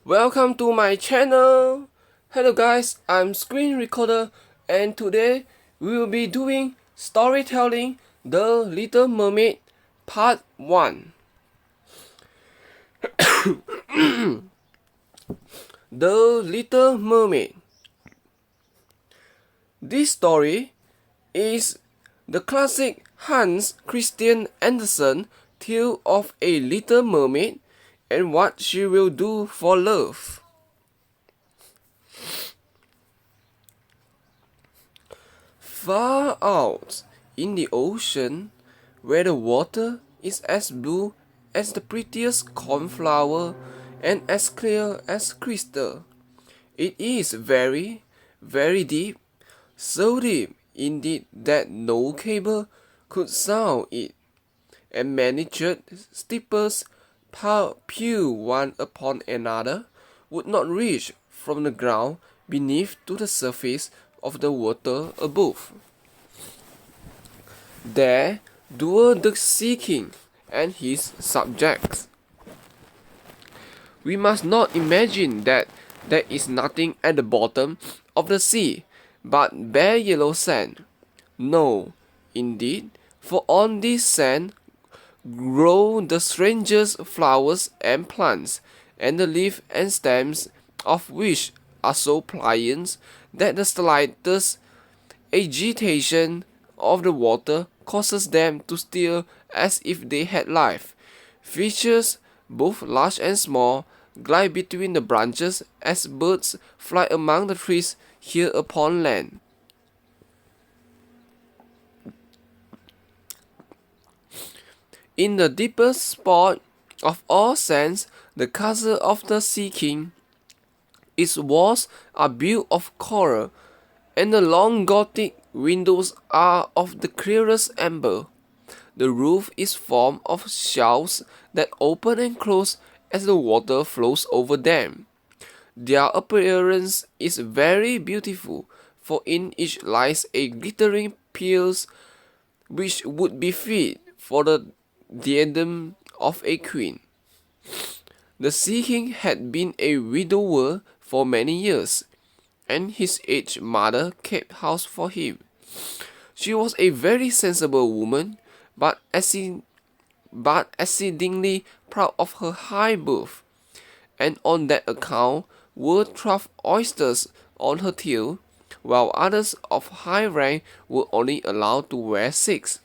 Welcome to my channel. Hello guys, I'm Screen Recorder and today we will be doing storytelling The Little Mermaid Part 1. The Little Mermaid. This story is the classic Hans Christian Andersen tale of a little mermaid and what she will do for love. Far out in the ocean, where the water is as blue as the prettiest cornflower and as clear as crystal, it is very, very deep, so deep indeed that no cable could sound it, and many church steeples piled one upon another would not reach from the ground beneath to the surface of the water above. There dwelled the Sea King and his subjects. We must not imagine that there is nothing at the bottom of the sea but bare yellow sand. No, indeed, for on this sand grow the strangest flowers and plants, and the leaves and stems of which are so pliant that the slightest agitation of the water causes them to stir as if they had life. Fishes, both large and small, glide between the branches as birds fly among the trees here upon land. In the deepest spot of all sands, the castle of the Sea King. Its walls are built of coral, and the long Gothic windows are of the clearest amber. The roof is formed of shells that open and close as the water flows over them. Their appearance is very beautiful, for in each lies a glittering pearl which would be fit for the diadem of a queen. The Sea King had been a widower for many years, and his aged mother kept house for him. She was a very sensible woman, but exceedingly proud of her high birth, and on that account wore 12 oysters on her tail, while others of high rank were only allowed to wear 6.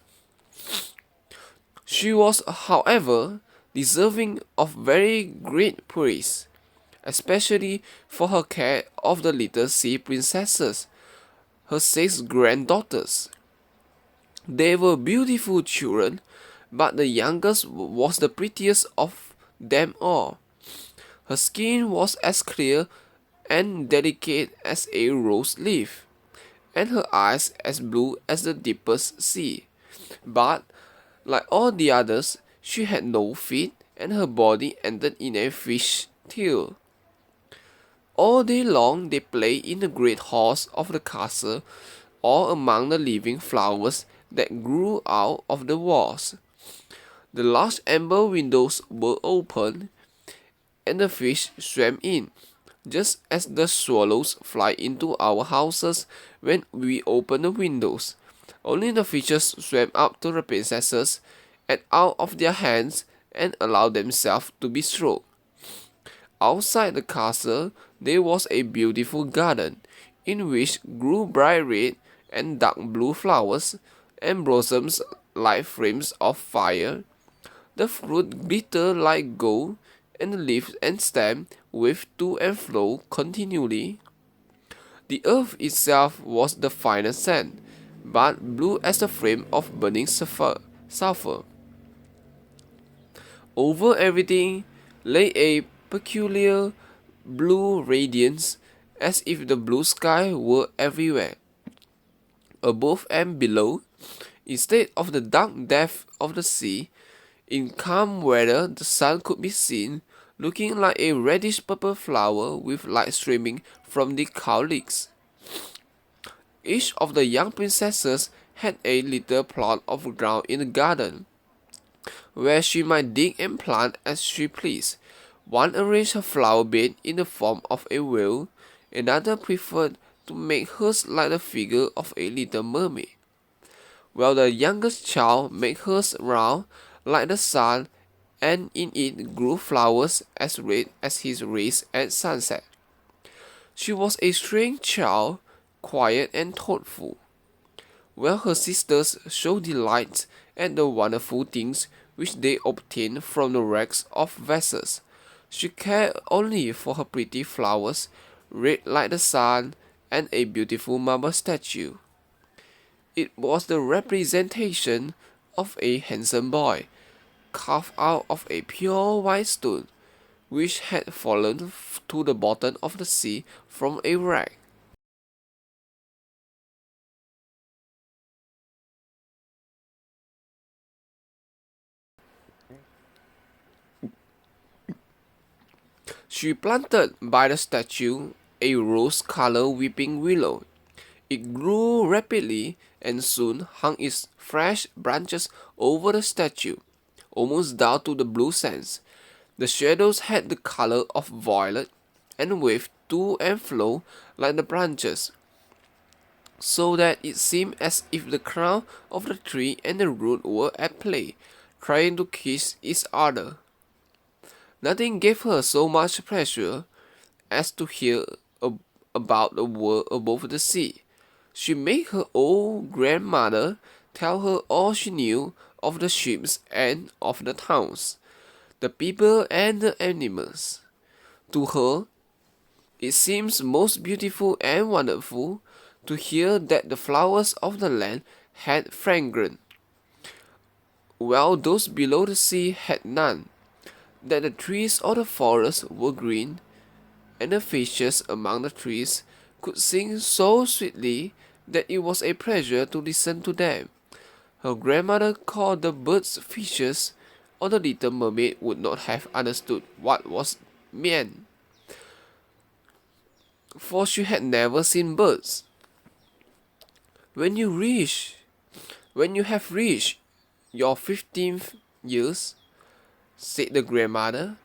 She was, however, deserving of very great praise, especially for her care of the little sea princesses, her 6 granddaughters. They were beautiful children, but the youngest was the prettiest of them all. Her skin was as clear and delicate as a rose leaf, and her eyes as blue as the deepest sea. But, like all the others, she had no feet, and her body ended in a fish tail. All day long they played in the great halls of the castle, or among the living flowers that grew out of the walls. The large amber windows were open, and the fish swam in, just as the swallows fly into our houses when we open the windows. Only the fishes swam up to the princesses and out of their hands and allowed themselves to be stroked. Outside the castle there was a beautiful garden, in which grew bright red and dark blue flowers, and blossoms like flames of fire. The fruit glittered like gold, and the leaves and stem waved to and fro continually. The earth itself was the finest sand, but blue as the flame of burning sulphur. Over everything lay a peculiar blue radiance, as if the blue sky were everywhere. Above and below, instead of the dark depth of the sea, in calm weather the sun could be seen, looking like a reddish-purple flower with light streaming from the cowlicks. Each of the young princesses had a little plot of ground in the garden, where she might dig and plant as she pleased, One arranged her flower bed in the form of a whale, another preferred to make hers like the figure of a little mermaid, while the youngest child made hers round like the sun, and in it grew flowers as red as his rays at sunset. She was a strange child, quiet and thoughtful, while her sisters showed delight at the wonderful things which they obtained from the wrecks of vessels. She cared only for her pretty flowers, red like the sun, and a beautiful marble statue. It was the representation of a handsome boy, carved out of a pure white stone, which had fallen to the bottom of the sea from a wreck. She planted by the statue a rose-colored weeping willow. It grew rapidly and soon hung its fresh branches over the statue, almost down to the blue sands. The shadows had the color of violet and waved to and fro like the branches, so that it seemed as if the crown of the tree and the root were at play, trying to kiss each other. Nothing gave her so much pleasure as to hear about the world above the sea. She made her old grandmother tell her all she knew of the ships and of the towns, the people and the animals. To her, it seems most beautiful and wonderful to hear that the flowers of the land had fragrance, while those below the sea had none, that the trees of the forest were green, and the fishes among the trees could sing so sweetly that it was a pleasure to listen to them. Her grandmother called the birds fishes, or the little mermaid would not have understood what was meant, for she had never seen birds. When you have reached your 15th years, said the grandmother,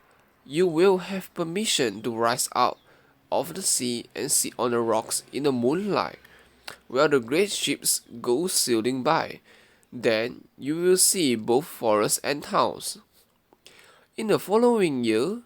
you will have permission to rise out of the sea and sit on the rocks in the moonlight, while the great ships go sailing by. Then you will see both forests and towns. In the following year,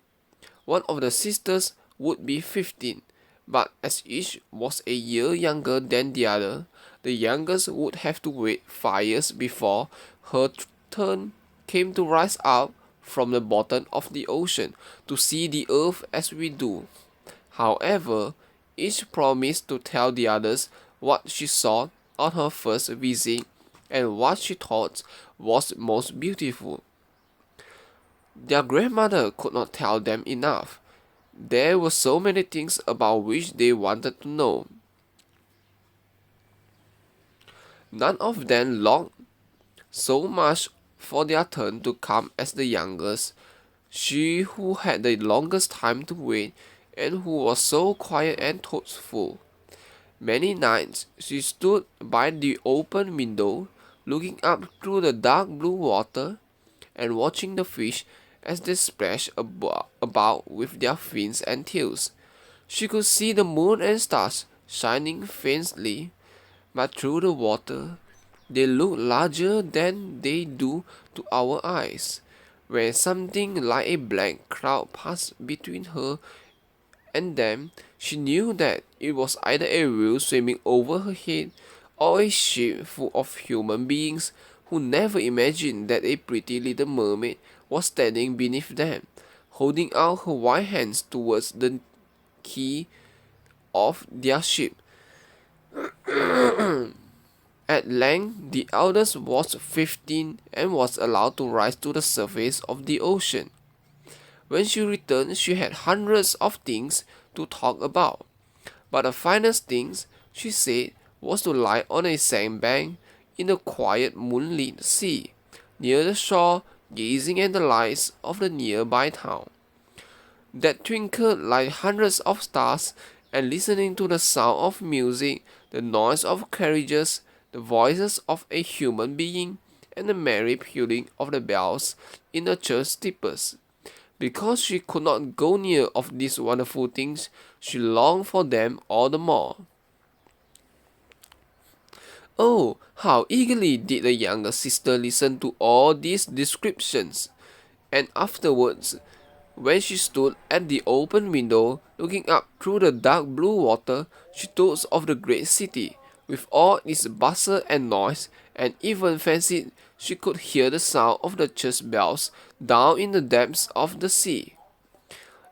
one of the sisters would be 15, but as each was a year younger than the other, the youngest would have to wait 5 years before her turn came to rise up from the bottom of the ocean to see the earth as we do. However, each promised to tell the others what she saw on her first visit and what she thought was most beautiful. Their grandmother could not tell them enough. There were so many things about which they wanted to know. None of them longed so much for their turn to come as the youngest, she who had the longest time to wait and who was so quiet and thoughtful. Many nights she stood by the open window, looking up through the dark blue water and watching the fish as they splashed about with their fins and tails. She could see the moon and stars shining faintly, but through the water they looked larger than they do to our eyes. When something like a black cloud passed between her and them, she knew that it was either a whale swimming over her head or a ship full of human beings who never imagined that a pretty little mermaid was standing beneath them, holding out her white hands towards the key of their ship. At length, the eldest was 15 and was allowed to rise to the surface of the ocean. When she returned, she had hundreds of things to talk about, but the finest things, she said, was to lie on a sandbank in the quiet moonlit sea, near the shore, gazing at the lights of the nearby town, that twinkled like hundreds of stars, and listening to the sound of music, the noise of carriages, the voices of a human being, and the merry pealing of the bells in the church steeples. Because she could not go near of these wonderful things, she longed for them all the more. Oh, how eagerly did the younger sister listen to all these descriptions! And afterwards, when she stood at the open window, looking up through the dark blue water, she thought of the great city, with all its bustle and noise, and even fancied she could hear the sound of the church bells down in the depths of the sea.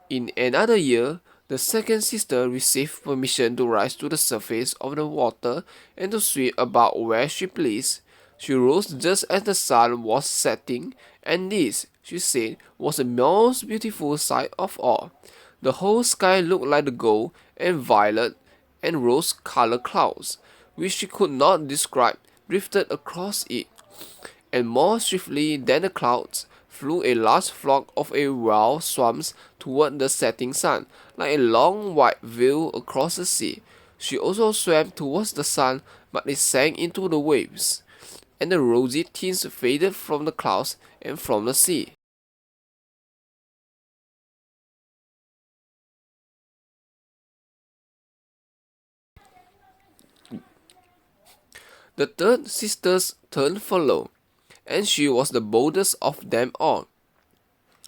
In another year, the second sister received permission to rise to the surface of the water and to swim about where she pleased. She rose just as the sun was setting, and this, she said, was the most beautiful sight of all. The whole sky looked like the gold and violet and rose-colored clouds, which she could not describe, drifted across it. And more swiftly than the clouds flew a large flock of wild swans toward the setting sun, like a long white veil across the sea. She also swam towards the sun, but it sank into the waves, and the rosy tints faded from the clouds and from the sea. The third sister's turn followed, and she was the boldest of them all,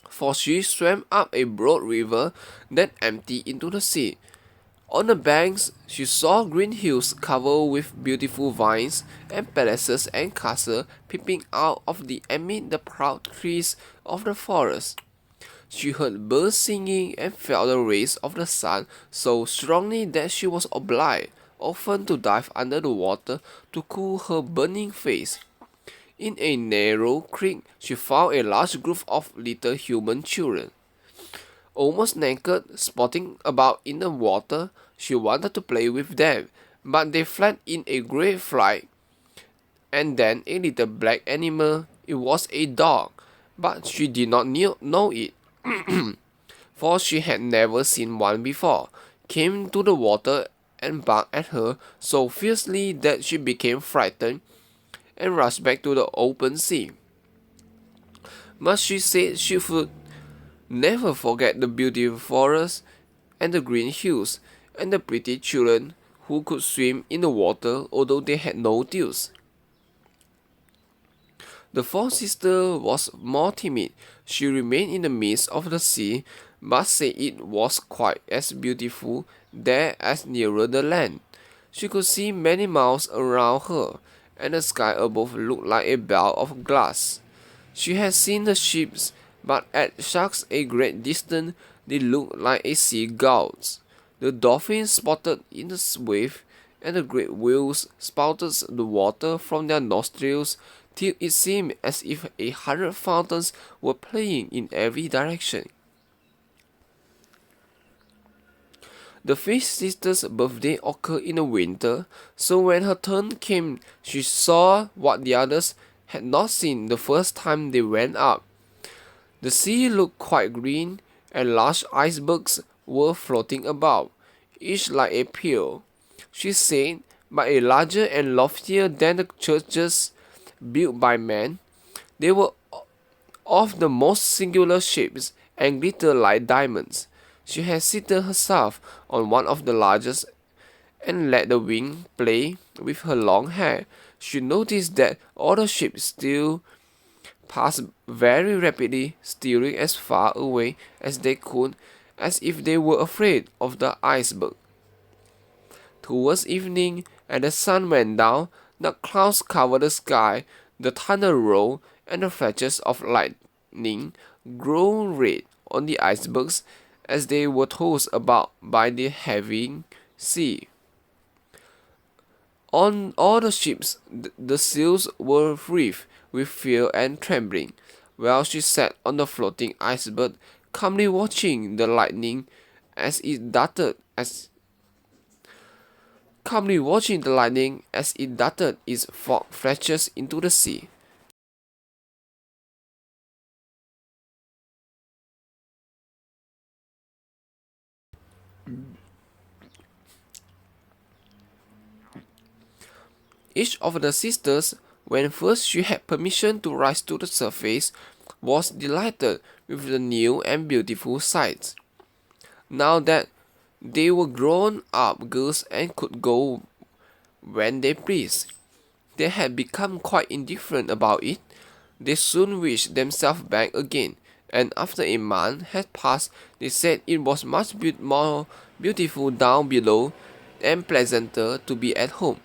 for she swam up a broad river that emptied into the sea. On the banks, she saw green hills covered with beautiful vines, and palaces and castles peeping out of the amid the proud trees of the forest. She heard birds singing and felt the rays of the sun so strongly that she was obliged often to dive under the water to cool her burning face. In a narrow creek, she found a large group of little human children. Almost naked, sporting about in the water, she wanted to play with them, but they fled in a great flight. And then a little black animal, it was a dog, but she did not know it, for she had never seen one before, came to the water and barked at her so fiercely that she became frightened and rushed back to the open sea. But she said she would never forget the beautiful forest and the green hills and the pretty children who could swim in the water although they had no gills. The fourth sister was more timid. She remained in the midst of the sea, but said it was quite as beautiful there as nearer the land. She could see many miles around her, and the sky above looked like a belt of glass. She had seen the ships, but at such a great distance they looked like a sea gulls. The dolphins spotted in the wave, and the great whales spouted the water from their nostrils till it seemed as if 100 fountains were playing in every direction. The fifth sister's birthday occurred in the winter, so when her turn came, she saw what the others had not seen the first time they went up. The sea looked quite green, and large icebergs were floating about, each like a pearl, she said, but a larger and loftier than the churches built by man. They were of the most singular shapes and glittered like diamonds. She had seated herself on one of the largest and let the wind play with her long hair. She noticed that all the ships still passed very rapidly, steering as far away as they could, as if they were afraid of the iceberg. Towards evening, as the sun went down, the clouds covered the sky, the thunder rolled, and the flashes of lightning grew red on the icebergs as they were tossed about by the heaving sea. On all the ships, the sails were reefed with fear and trembling, while she sat on the floating iceberg, calmly watching the lightning as it darted its forked flashes into the sea. Each of the sisters, when first she had permission to rise to the surface, was delighted with the new and beautiful sights. Now that they were grown-up girls and could go when they pleased, they had become quite indifferent about it. They soon wished themselves back again, and after a month had passed, they said it was much more beautiful down below and pleasanter to be at home.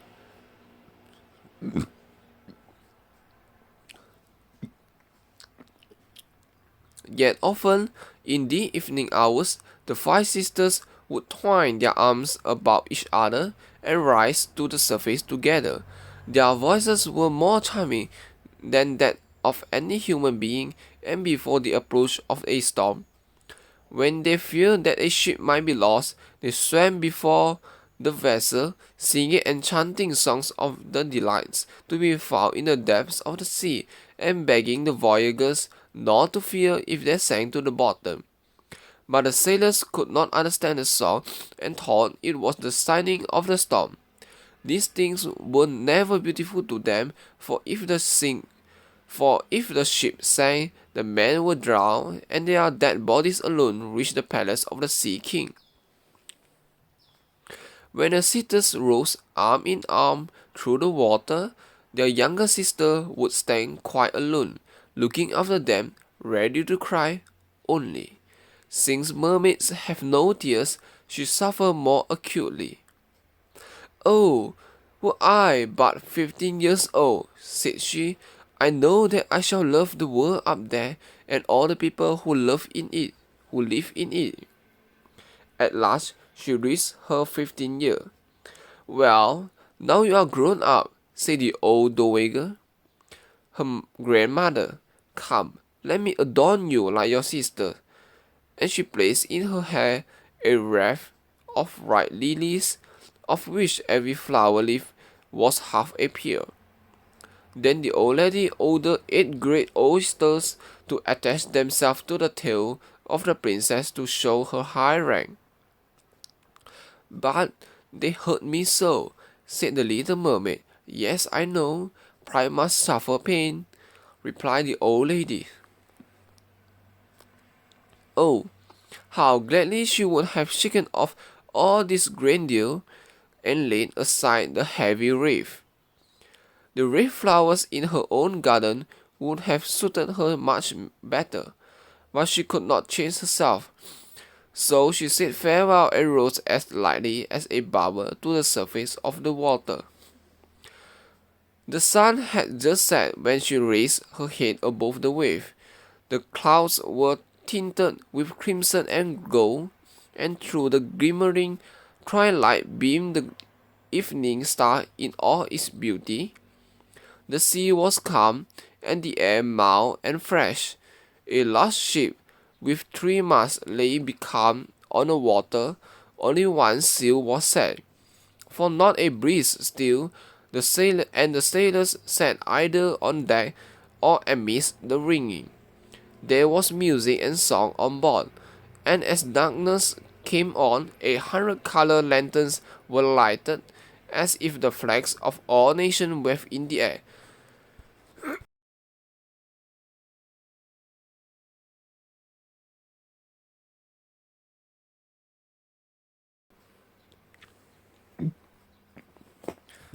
Yet often, in the evening hours, the five sisters would twine their arms about each other and rise to the surface together. Their voices were more charming than that of any human being, and before the approach of a storm, when they feared that a ship might be lost, they swam before the vessel, singing and chanting songs of the delights to be found in the depths of the sea, and begging the voyagers not to fear if they sank to the bottom. But the sailors could not understand the song and thought it was the signing of the storm. These things were never beautiful to them, for if the ship sank, the men were drowned, and their dead bodies alone reached the palace of the Sea King. When the sisters rose arm in arm through the water, their younger sister would stand quite alone, looking after them, ready to cry only. Since mermaids have no tears, she suffered more acutely. "Oh, were I but 15 years old," said she, "I know that I shall love the world up there, and all the people who live in it. At last she reached her 15th year. "Well, now you are grown up," said the old dowager, her grandmother. "Come, let me adorn you like your sister." And she placed in her hair a wreath of white lilies, of which every flower leaf was half a pear. Then the old lady ordered 8 great oysters to attach themselves to the tail of the princess to show her high rank. "But they hurt me so," said the little mermaid. "Yes, I know. Pride must suffer pain," replied the old lady. Oh, how gladly she would have shaken off all this grandeur and laid aside the heavy wreath. The red flowers in her own garden would have suited her much better, but she could not change herself. So she said farewell and rose as lightly as a bubble to the surface of the water. The sun had just set when she raised her head above the wave. The clouds were tinted with crimson and gold, and through the glimmering twilight beamed the evening star in all its beauty. The sea was calm, and the air mild and fresh. A large ship with 3 masts lay becalmed on the water. Only one sail was set, for not a breeze still. The sailors sat either on deck or amidst the rigging. There was music and song on board, and as darkness came on, 100-colored lanterns were lighted, as if the flags of all nations waved in the air.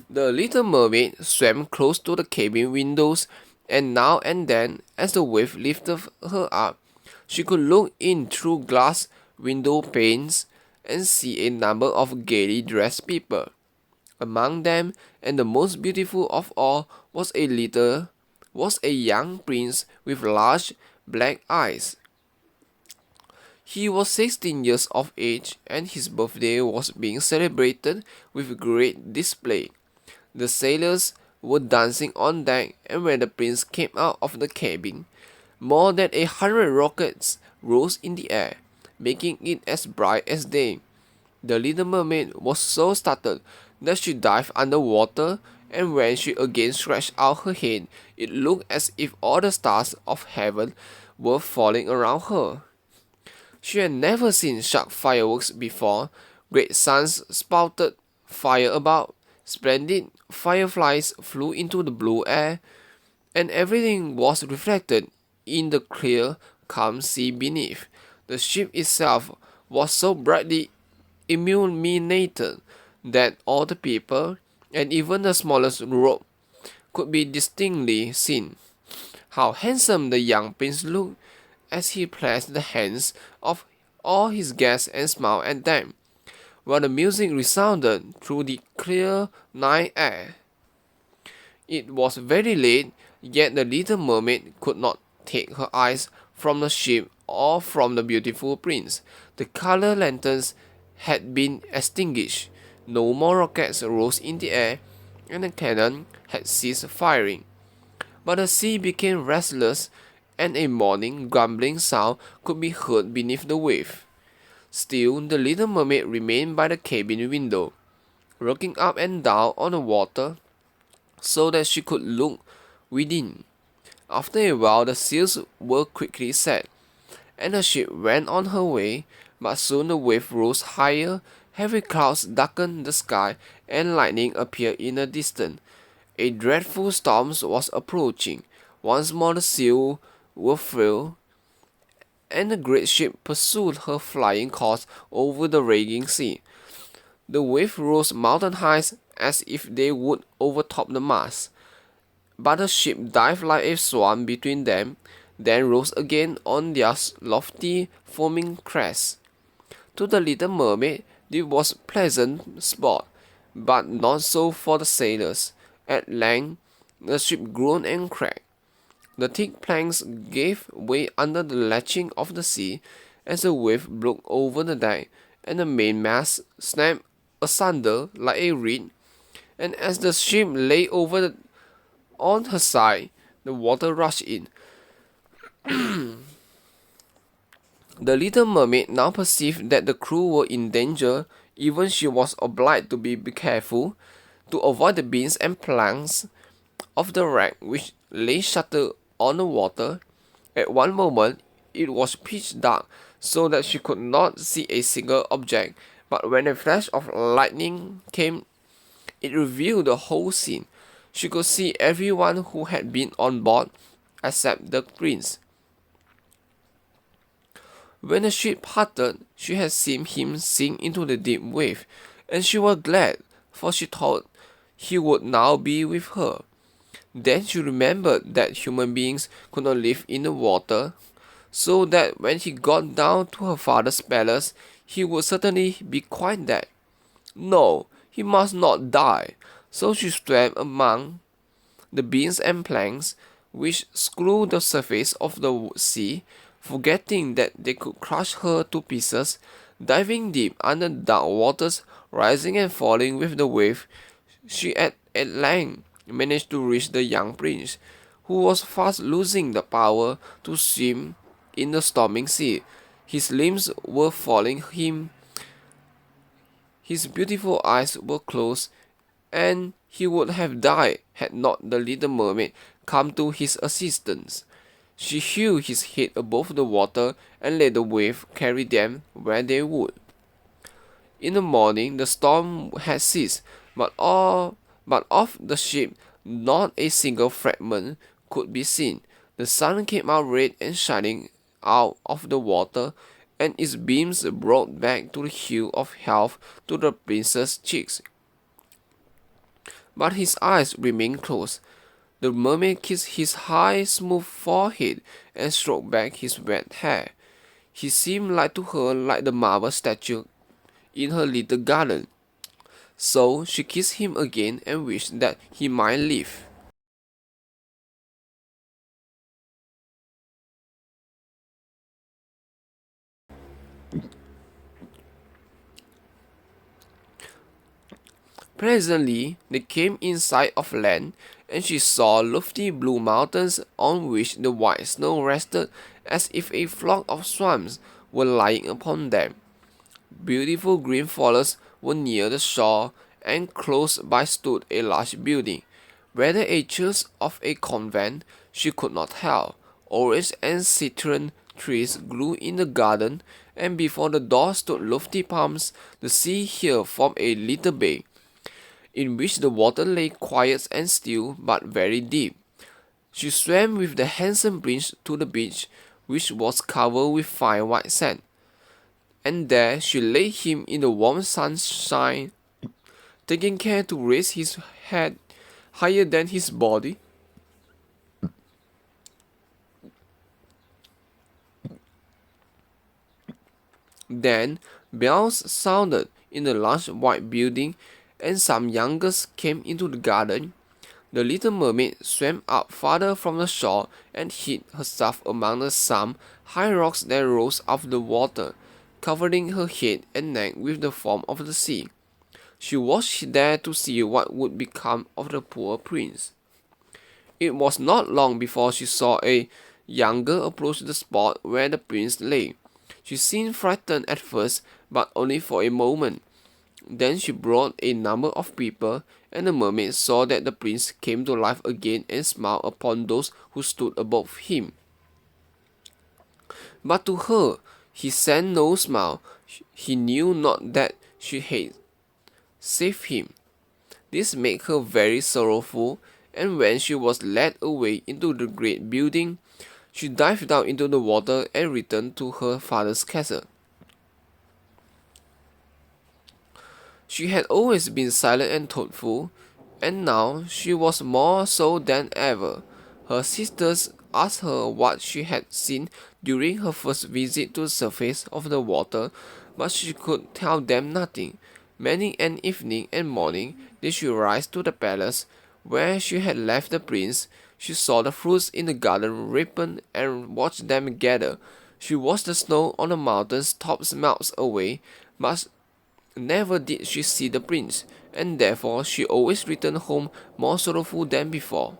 The little mermaid swam close to the cabin windows, and now and then, as the wave lifted her up, she could look in through glass window panes and see a number of gaily dressed people. Among them, and the most beautiful of all, was a young prince with large black eyes. He was 16 years of age, and his birthday was being celebrated with great display. The sailors were dancing on deck, and when the prince came out of the cabin, more than 100 rockets rose in the air, making it as bright as day. The little mermaid was so startled that she dived under water, and when she again stretched out her head, it looked as if all the stars of heaven were falling around her. She had never seen such fireworks before. Great suns spouted fire about, splendid fireflies flew into the blue air, and everything was reflected in the clear, calm sea beneath. The ship itself was so brightly illuminated that all the people, and even the smallest rope, could be distinctly seen. How handsome the young prince looked as he pressed the hands of all his guests and smiled at them, while the music resounded through the clear night air. It was very late, yet the little mermaid could not take her eyes from the ship or from the beautiful prince. The color lanterns had been extinguished, no more rockets rose in the air, and the cannon had ceased firing. But the sea became restless, and a mourning, grumbling sound could be heard beneath the wave. Still, the little mermaid remained by the cabin window, looking up and down on the water so that she could look within. After a while, the sails were quickly set, and the ship went on her way, but soon the wave rose higher, heavy clouds darkened the sky, and lightning appeared in the distance. A dreadful storm was approaching. Once more the sails were furled, and the great ship pursued her flying course over the raging sea. The waves rose mountain high as if they would overtop the mast, but the ship dived like a swan between them, then rose again on their lofty, foaming crests. To the little mermaid, it was pleasant sport, but not so for the sailors. At length, the ship groaned and cracked. The thick planks gave way under the lashing of the sea as the wave broke over the deck, and the mainmast snapped asunder like a reed. And as the ship lay over on her side, the water rushed in. The little mermaid now perceived that the crew were in danger. Even she was obliged to be careful to avoid the beams and planks of the wreck which lay shattered on the water. At one moment it was pitch dark, so that she could not see a single object, but when a flash of lightning came, it revealed the whole scene. She could see everyone who had been on board, except the prince. When the ship parted, she had seen him sink into the deep wave, and she was glad, for she thought he would now be with her. Then she remembered that human beings could not live in the water, so that when he got down to her father's palace, he would certainly be quite dead. No, he must not die. So she swam among the beams and planks which screwed the surface of the sea, forgetting that they could crush her to pieces. Diving deep under the dark waters, rising and falling with the wave, she at length managed to reach the young prince, who was fast losing the power to swim in the storming sea. His limbs were failing him, his beautiful eyes were closed, and he would have died had not the little mermaid come to his assistance. She held his head above the water and let the wave carry them where they would. In the morning the storm had ceased, but of the ship not a single fragment could be seen. The sun came out red and shining out of the water, and its beams brought back to the hue of health to the prince's cheeks. But his eyes remained closed. The mermaid kissed his high, smooth forehead and stroked back his wet hair. He seemed to her like the marble statue in her little garden. So she kissed him again and wished that he might live. Presently they came in sight of land, and she saw lofty blue mountains on which the white snow rested as if a flock of swans were lying upon them. Beautiful green forests were near the shore, and close by stood a large building. Whether a church of a convent, she could not tell. Orange and citron trees grew in the garden, and before the door stood lofty palms. The sea here formed a little bay, in which the water lay quiet and still, but very deep. She swam with the handsome prince to the beach, which was covered with fine white sand, and there she laid him in the warm sunshine, taking care to raise his head higher than his body. Then bells sounded in the large white building, and some young girls came into the garden. The little mermaid swam up farther from the shore and hid herself among some high rocks that rose out of the water, covering her head and neck with the foam of the sea. She watched there to see what would become of the poor prince. It was not long before she saw a young girl approach the spot where the prince lay. She seemed frightened at first, but only for a moment. Then she brought a number of people, and the mermaid saw that the prince came to life again and smiled upon those who stood above him. But to her he sent no smile. He knew not that she had saved him. This made her very sorrowful, and when she was led away into the great building, she dived down into the water and returned to her father's castle. She had always been silent and thoughtful, and now she was more so than ever. Her sisters asked her what she had seen during her first visit to the surface of the water, but she could tell them nothing. Many an evening and morning did she rise to the palace where she had left the prince. She saw the fruits in the garden ripen and watched them gather. She watched the snow on the mountains tops melt away, but never did she see the prince, and therefore she always returned home more sorrowful than before.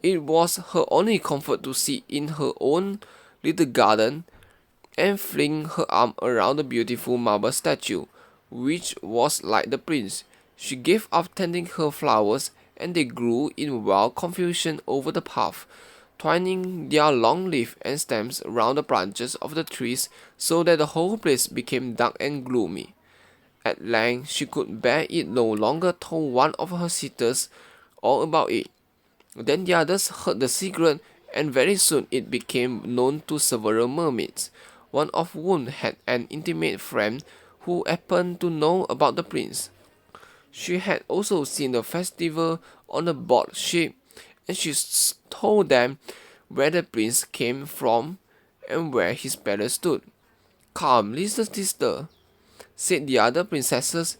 It was her only comfort to sit in her own little garden and fling her arm around the beautiful marble statue, which was like the prince. She gave up tending her flowers, and they grew in wild confusion over the path, twining their long leaves and stems round the branches of the trees so that the whole place became dark and gloomy. At length she could bear it no longer, told one of her sisters all about it. Then the others heard the secret, and very soon it became known to several mermaids, one of whom had an intimate friend who happened to know about the prince. She had also seen the festival on the board ship, and she told them where the prince came from and where his palace stood. "Come, little sister," said the other princesses.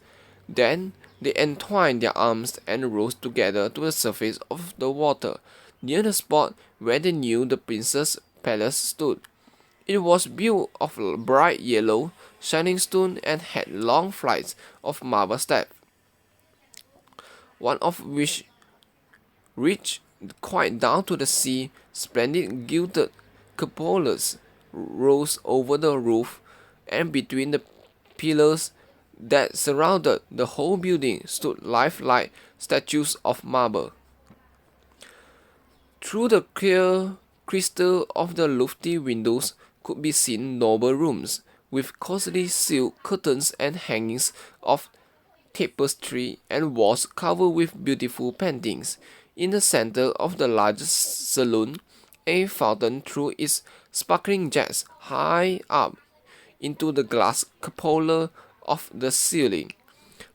Then they entwined their arms and rose together to the surface of the water, near the spot where they knew the prince's palace stood. It was built of bright yellow, shining stone and had long flights of marble steps, one of which reached quite down to the sea. Splendid gilded cupolas rose over the roof, and between the pillars that surrounded the whole building stood lifelike statues of marble. Through the clear crystal of the lofty windows could be seen noble rooms, with costly silk curtains and hangings of tapestry, and walls covered with beautiful paintings. In the center of the largest saloon, a fountain threw its sparkling jets high up into the glass cupola of the ceiling,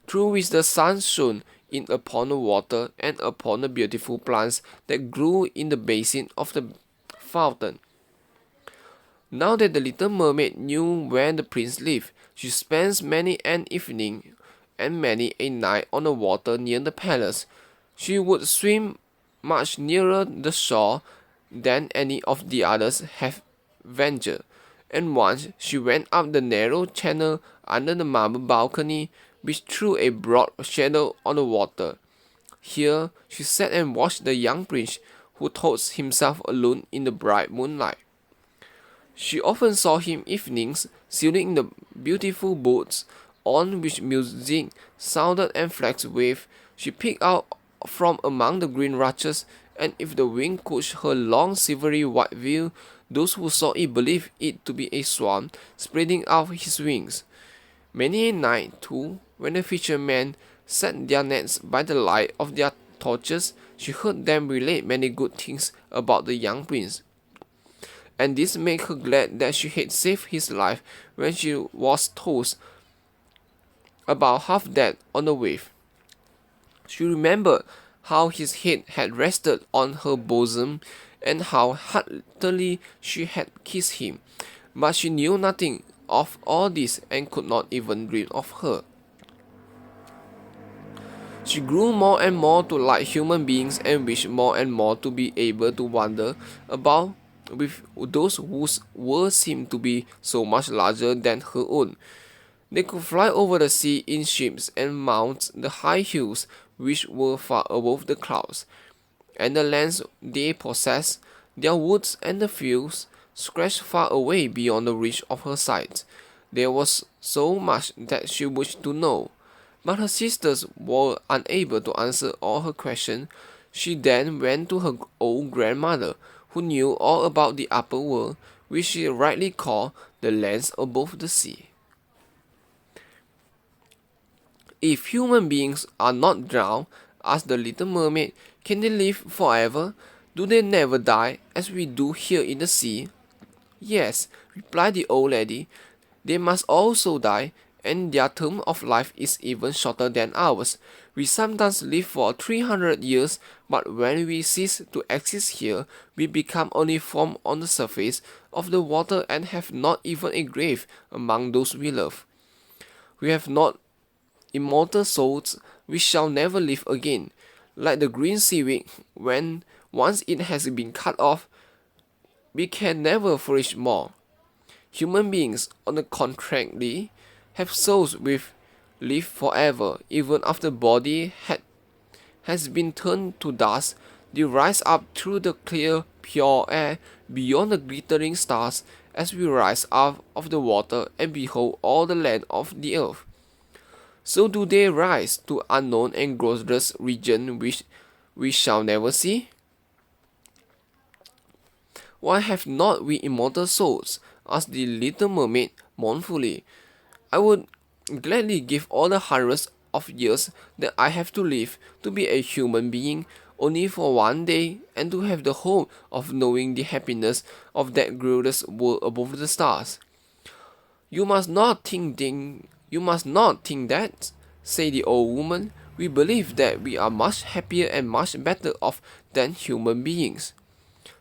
through which the sun shone in upon the water and upon the beautiful plants that grew in the basin of the fountain. Now that the little mermaid knew where the prince lived, she spent many an evening and many a night on the water near the palace. She would swim much nearer the shore than any of the others have ventured, and once she went up the narrow channel under the marble balcony, which threw a broad shadow on the water. Here she sat and watched the young prince, who tossed himself alone in the bright moonlight. She often saw him evenings sailing in the beautiful boats, on which music sounded and flags waved. She picked out from among the green rushes, and if the wind pushed her long silvery white veil, those who saw it believed it to be a swan spreading out his wings. Many a night, too, when the fishermen set their nets by the light of their torches, she heard them relate many good things about the young prince, and this made her glad that she had saved his life when she was tossed about half dead on the wave. She remembered how his head had rested on her bosom and how heartily she had kissed him, but she knew nothing of all this and could not even dream of her. She grew more and more to like human beings and wished more and more to be able to wander about with those whose world seemed to be so much larger than her own. They could fly over the sea in ships and mount the high hills which were far above the clouds, and the lands they possessed, their woods and the fields, stretched far away beyond the reach of her sight. There was so much that she wished to know, but her sisters were unable to answer all her questions. She then went to her old grandmother, who knew all about the upper world, which she rightly called the lands above the sea. If human beings are not drowned, asked the little mermaid, can they live forever? Do they never die, as we do here in the sea? Yes, replied the old lady, they must also die, and their term of life is even shorter than ours. We sometimes live for 300 years, but when we cease to exist here, we become only foam on the surface of the water and have not even a grave among those we love. We have not immortal souls, we shall never live again. Like the green seaweed, when once it has been cut off, we can never flourish more. Human beings, on the contrary, have souls which live forever. Even after the body has been turned to dust, they rise up through the clear, pure air beyond the glittering stars as we rise out of the water and behold all the land of the earth. So do they rise to unknown and glorious region which we shall never see? Why have not we immortal souls? Asked the little mermaid mournfully. I would gladly give all the hundreds of years that I have to live to be a human being only for one day and to have the hope of knowing the happiness of that glorious world above the stars. You must not think that, said the old woman. We believe that we are much happier and much better off than human beings.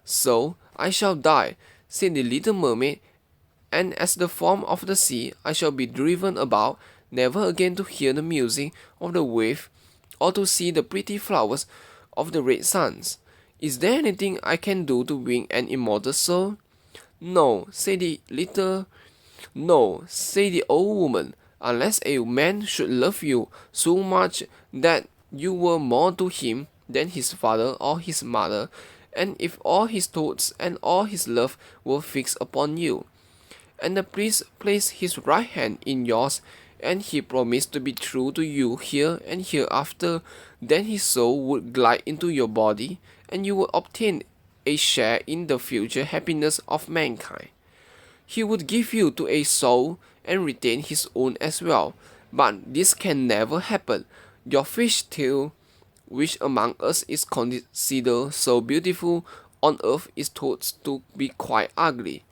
So I shall die, said the little mermaid, and as the foam of the sea I shall be driven about, never again to hear the music of the wave or to see the pretty flowers of the red suns. Is there anything I can do to win an immortal soul? No, said the old woman, unless a man should love you so much that you were more to him than his father or his mother, and if all his thoughts and all his love were fixed upon you, and the priest placed his right hand in yours, and he promised to be true to you here and hereafter, then his soul would glide into your body, and you would obtain a share in the future happiness of mankind. He would give you to a soul and retain his own as well, but this can never happen. Your fish tail, which among us is considered so beautiful, on earth is thought to be quite ugly.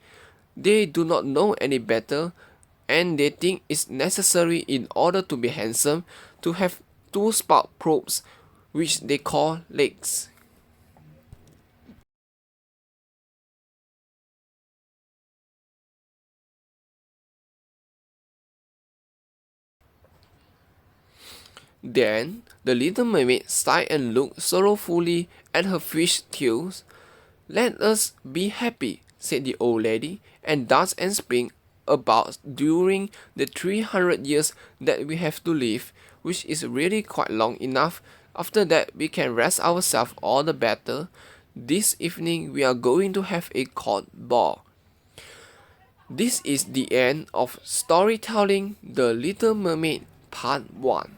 They do not know any better, and they think it's necessary in order to be handsome to have two spark probes, which they call legs. Then the little mermaid sighed and looked sorrowfully at her fish tails. Let us be happy, said the old lady, and dance and spring about during the 300 years that we have to live, which is really quite long enough. After that we can rest ourselves all the better. This evening we are going to have a court ball. This is the end of storytelling The Little Mermaid Part 1.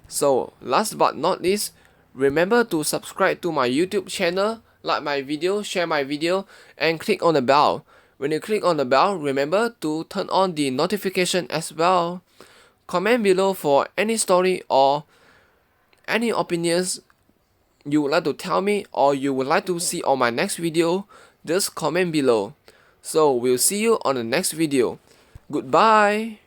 So last but not least, remember to subscribe to my YouTube channel, like my video, share my video, and click on the bell. When you click on the bell, remember to turn on the notification as well. Comment below for any story or any opinions you would like to tell me or you would like to see on my next video, just comment below. So we'll see you on the next video. Goodbye.